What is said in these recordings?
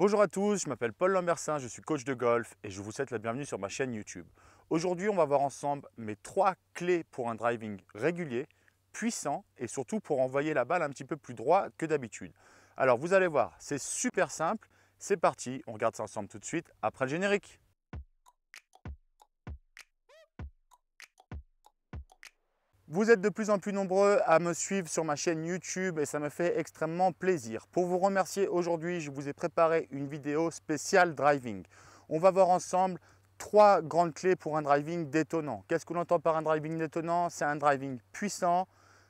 Bonjour à tous, je m'appelle Paul Lambersin, je suis coach de golf et je vous souhaite la bienvenue sur ma chaîne YouTube. Aujourd'hui, on va voir ensemble mes 3 clés pour un driving régulier, puissant et surtout pour envoyer la balle un petit peu plus droit que d'habitude. Alors vous allez voir, c'est super simple, c'est parti, on regarde ça ensemble tout de suite après le générique. Vous êtes de plus en plus nombreux à me suivre sur ma chaîne YouTube et ça me fait extrêmement plaisir. Pour vous remercier aujourd'hui, je vous ai préparé une vidéo spéciale driving. On va voir ensemble 3 grandes clés pour un driving détonnant. Qu'est-ce que l'on entend par un driving détonnant? C'est un driving puissant,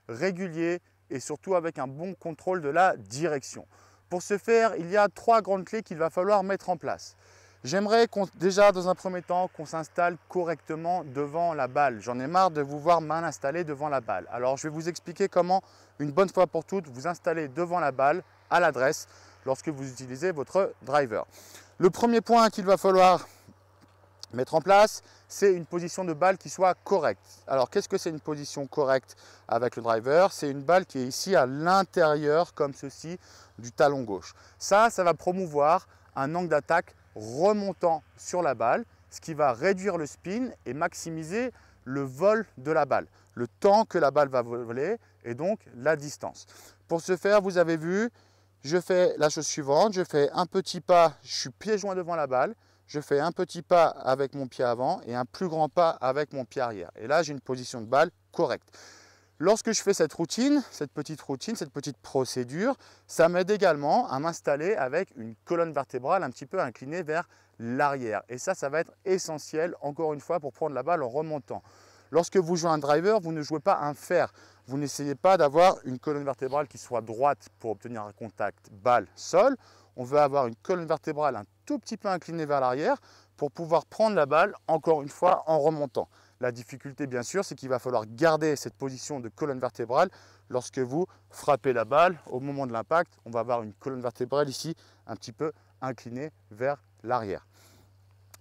régulier et surtout avec un bon contrôle de la direction. Pour ce faire, il y a 3 grandes clés qu'il va falloir mettre en place. J'aimerais déjà dans un premier temps qu'on s'installe correctement devant la balle. J'en ai marre de vous voir mal installé devant la balle. Alors je vais vous expliquer comment une bonne fois pour toutes vous installer devant la balle à l'adresse lorsque vous utilisez votre driver. Le premier point qu'il va falloir mettre en place, c'est une position de balle qui soit correcte. Alors qu'est-ce que c'est une position correcte avec le driver? C'est une balle qui est ici à l'intérieur comme ceci du talon gauche. Ça va promouvoir un angle d'attaque remontant sur la balle, ce qui va réduire le spin et maximiser le vol de la balle, le temps que la balle va voler et donc la distance. Pour ce faire, vous avez vu, je fais la chose suivante, je fais un petit pas, je suis pieds joints devant la balle, je fais un petit pas avec mon pied avant et un plus grand pas avec mon pied arrière. Et là, j'ai une position de balle correcte. Lorsque je fais cette petite procédure, ça m'aide également à m'installer avec une colonne vertébrale un petit peu inclinée vers l'arrière. Et ça va être essentiel, encore une fois, pour prendre la balle en remontant. Lorsque vous jouez un driver, vous ne jouez pas un fer. Vous n'essayez pas d'avoir une colonne vertébrale qui soit droite pour obtenir un contact balle-sol. On veut avoir une colonne vertébrale un tout petit peu inclinée vers l'arrière pour pouvoir prendre la balle, encore une fois, en remontant. La difficulté, bien sûr, c'est qu'il va falloir garder cette position de colonne vertébrale lorsque vous frappez la balle. Au moment de l'impact, on va avoir une colonne vertébrale ici un petit peu inclinée vers l'arrière.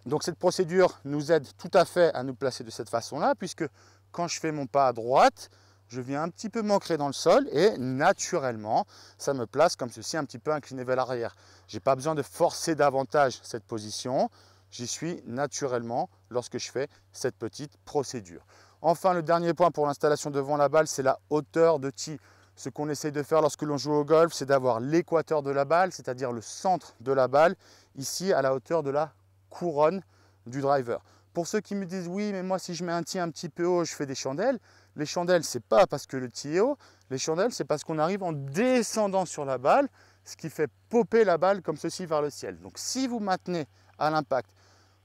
Donc cette procédure nous aide tout à fait à nous placer de cette façon-là, puisque quand je fais mon pas à droite, je viens un petit peu m'ancrer dans le sol et naturellement, ça me place comme ceci, un petit peu incliné vers l'arrière. Je n'ai pas besoin de forcer davantage cette position. J'y suis naturellement lorsque je fais cette petite procédure. Enfin, le dernier point pour l'installation devant la balle, c'est la hauteur de tee. Ce qu'on essaie de faire lorsque l'on joue au golf, c'est d'avoir l'équateur de la balle, c'est-à-dire le centre de la balle, ici à la hauteur de la couronne du driver. Pour ceux qui me disent oui, mais moi si je mets un tee un petit peu haut, je fais des chandelles. Les chandelles, ce n'est pas parce que le tee est haut. Les chandelles, c'est parce qu'on arrive en descendant sur la balle, ce qui fait popper la balle comme ceci vers le ciel. Donc si vous maintenez à l'impact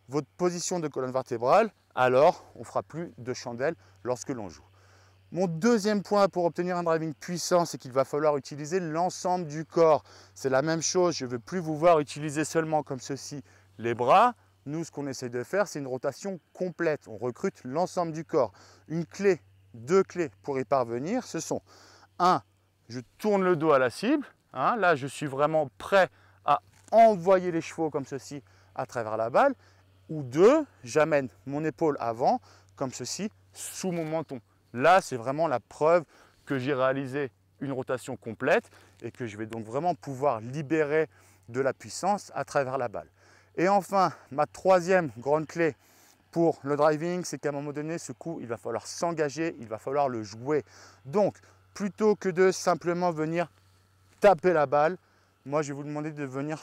votre position de colonne vertébrale, alors on ne fera plus de chandelle lorsque l'on joue. Mon deuxième point pour obtenir un driving puissant, c'est qu'il va falloir utiliser l'ensemble du corps. C'est la même chose, je ne veux plus vous voir utiliser seulement comme ceci les bras. Nous, ce qu'on essaie de faire, c'est une rotation complète. On recrute l'ensemble du corps. Une clé, 2 clés pour y parvenir, ce sont 1. Je tourne le dos à la cible. Là, je suis vraiment prêt à envoyer les chevaux comme ceci à travers la balle. Ou 2, j'amène mon épaule avant, comme ceci, sous mon menton. Là, c'est vraiment la preuve que j'ai réalisé une rotation complète et que je vais donc vraiment pouvoir libérer de la puissance à travers la balle. Et enfin, ma troisième grande clé pour le driving, c'est qu'à un moment donné, ce coup, il va falloir s'engager, il va falloir le jouer. Donc, plutôt que de simplement venir taper la balle, moi, je vais vous demander de venir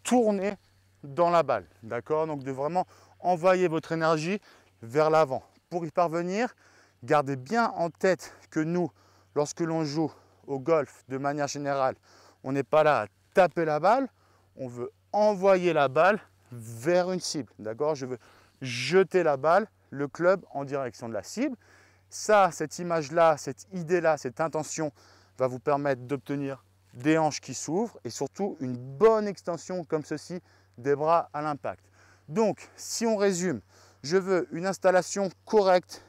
tourner dans la balle, d'accord? Donc de vraiment envoyer votre énergie vers l'avant. Pour y parvenir, gardez bien en tête que nous, lorsque l'on joue au golf de manière générale, on n'est pas là à taper la balle, on veut envoyer la balle vers une cible, d'accord? Je veux jeter la balle, le club en direction de la cible. Ça, cette image-là, cette idée-là, cette intention va vous permettre d'obtenir des hanches qui s'ouvrent et surtout une bonne extension comme ceci des bras à l'impact. Donc, si on résume, je veux une installation correcte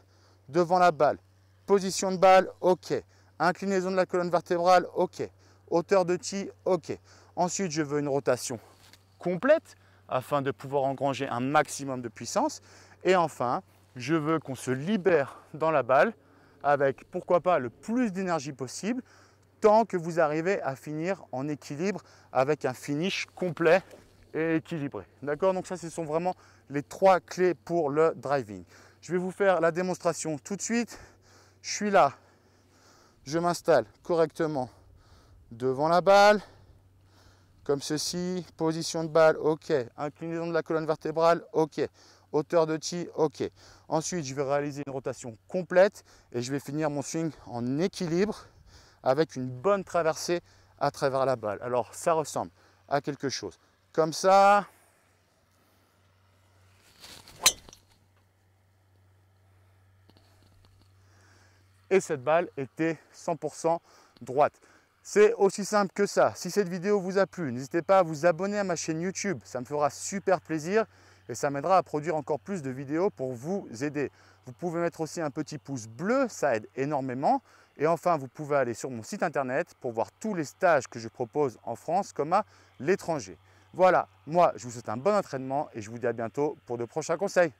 devant la balle. Position de balle, ok. Inclinaison de la colonne vertébrale, ok. Hauteur de tee, ok. Ensuite, je veux une rotation complète afin de pouvoir engranger un maximum de puissance. Et enfin, je veux qu'on se libère dans la balle avec, pourquoi pas, le plus d'énergie possible, tant que vous arrivez à finir en équilibre avec un finish complet et équilibré. D'accord? Donc ça, ce sont vraiment les 3 clés pour le driving. Je vais vous faire la démonstration tout de suite. Je suis là, je m'installe correctement devant la balle, comme ceci, position de balle, ok, inclinaison de la colonne vertébrale, ok, hauteur de tee, ok. Ensuite, je vais réaliser une rotation complète et je vais finir mon swing en équilibre avec une bonne traversée à travers la balle. Alors, ça ressemble à quelque chose comme ça. Et cette balle était 100% droite. C'est aussi simple que ça. Si cette vidéo vous a plu, n'hésitez pas à vous abonner à ma chaîne YouTube. Ça me fera super plaisir et ça m'aidera à produire encore plus de vidéos pour vous aider. Vous pouvez mettre aussi un petit pouce bleu, ça aide énormément. Et enfin, vous pouvez aller sur mon site internet pour voir tous les stages que je propose en France comme à l'étranger. Voilà, moi je vous souhaite un bon entraînement et je vous dis à bientôt pour de prochains conseils.